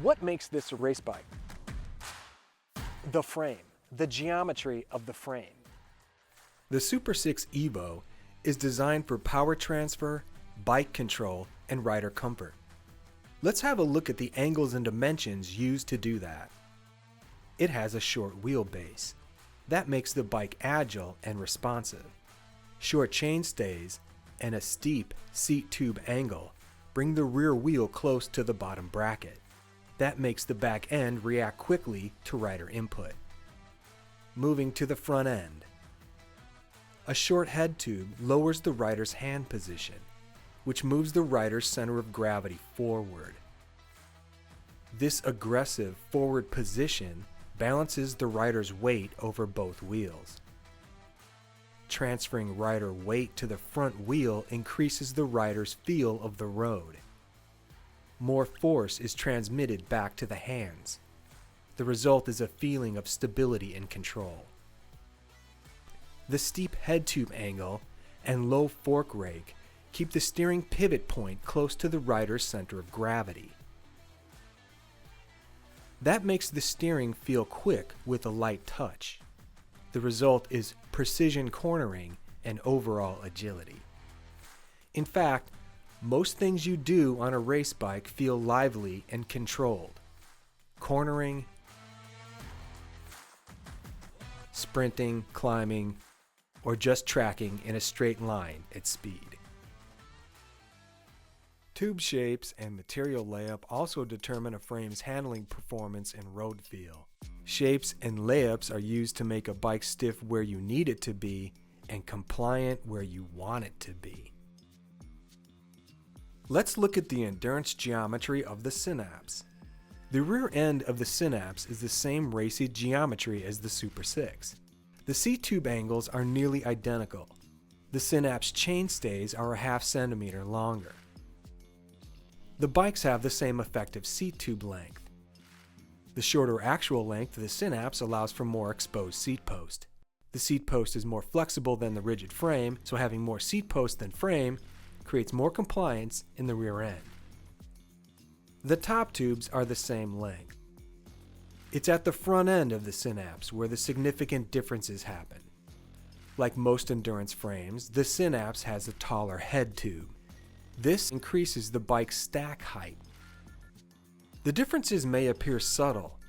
What makes this a race bike? The frame, the geometry of the frame. The Super 6 Evo is designed for power transfer, bike control, and rider comfort. Let's have a look at the angles and dimensions used to do that. It has a short wheelbase. That makes the bike agile and responsive. Short chainstays and a steep seat tube angle bring the rear wheel close to the bottom bracket. That makes the back end react quickly to rider input. Moving to the front end. A short head tube lowers the rider's hand position, which moves the rider's center of gravity forward. This aggressive forward position balances the rider's weight over both wheels. Transferring rider weight to the front wheel increases the rider's feel of the road. More force is transmitted back to the hands. The result is a feeling of stability and control. The steep head tube angle and low fork rake keep the steering pivot point close to the rider's center of gravity. That makes the steering feel quick with a light touch. The result is precision cornering and overall agility. In fact, most things you do on a race bike feel lively and controlled. Cornering, sprinting, climbing, or just tracking in a straight line at speed. Tube shapes and material layup also determine a frame's handling performance and road feel. Shapes and layups are used to make a bike stiff where you need it to be and compliant where you want it to be. Let's look at the endurance geometry of the Synapse. The rear end of the Synapse is the same racy geometry as the Super 6. The seat tube angles are nearly identical. The Synapse chainstays are a ½ centimeter longer. The bikes have the same effective seat tube length. The shorter actual length of the Synapse allows for more exposed seat post. The seat post is more flexible than the rigid frame, so having more seat post than frame creates more compliance in the rear end. The top tubes are the same length. It's at the front end of the Synapse where the significant differences happen. Like most endurance frames, the Synapse has a taller head tube. This increases the bike's stack height. The differences may appear subtle,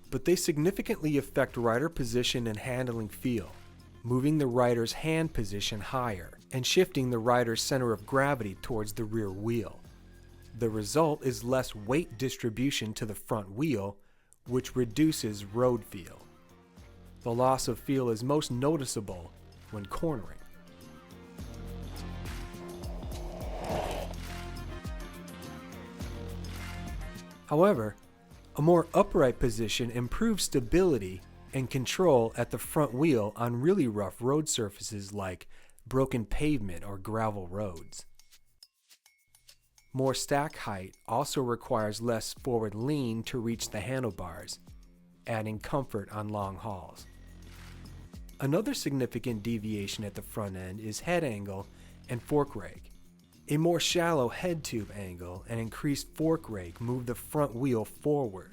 but they significantly affect rider position and handling feel, moving the rider's hand position higher and shifting the rider's center of gravity towards the rear wheel. The result is less weight distribution to the front wheel, which reduces road feel. The loss of feel is most noticeable when cornering. However, a more upright position improves stability and control at the front wheel on really rough road surfaces like broken pavement or gravel roads. More stack height also requires less forward lean to reach the handlebars, adding comfort on long hauls. Another significant deviation at the front end is head angle and fork rake. A more shallow head tube angle and increased fork rake move the front wheel forward.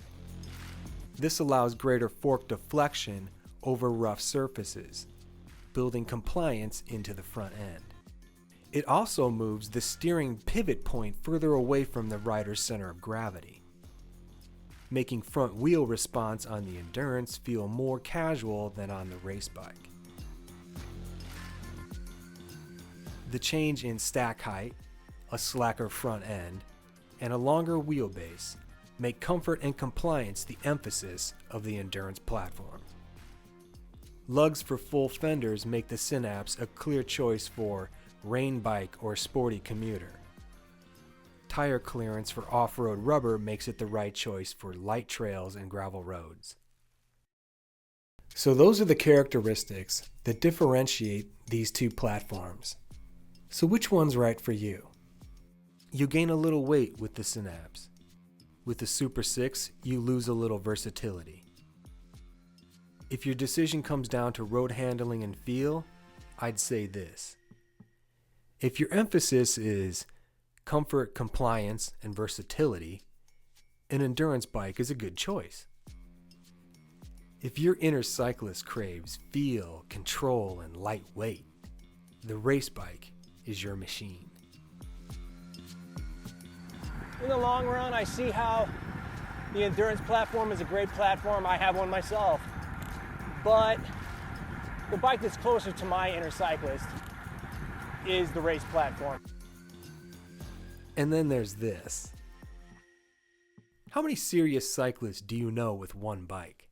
This allows greater fork deflection over rough surfaces, building compliance into the front end. It also moves the steering pivot point further away from the rider's center of gravity, making front wheel response on the Endurance feel more casual than on the race bike. The change in stack height, a slacker front end, and a longer wheelbase make comfort and compliance the emphasis of the Endurance platform. Lugs for full fenders make the Synapse a clear choice for rain bike or sporty commuter. Tire clearance for off-road rubber makes it the right choice for light trails and gravel roads. So those are the characteristics that differentiate these two platforms. So which one's right for you? You gain a little weight with the Synapse. With the Super 6, you lose a little versatility. If your decision comes down to road handling and feel, I'd say this. If your emphasis is comfort, compliance, and versatility, an endurance bike is a good choice. If your inner cyclist craves feel, control, and lightweight, the race bike is your machine. In the long run, I see how the endurance platform is a great platform. I have one myself. But the bike that's closer to my inner cyclist is the race platform. And then there's this. How many serious cyclists do you know with one bike?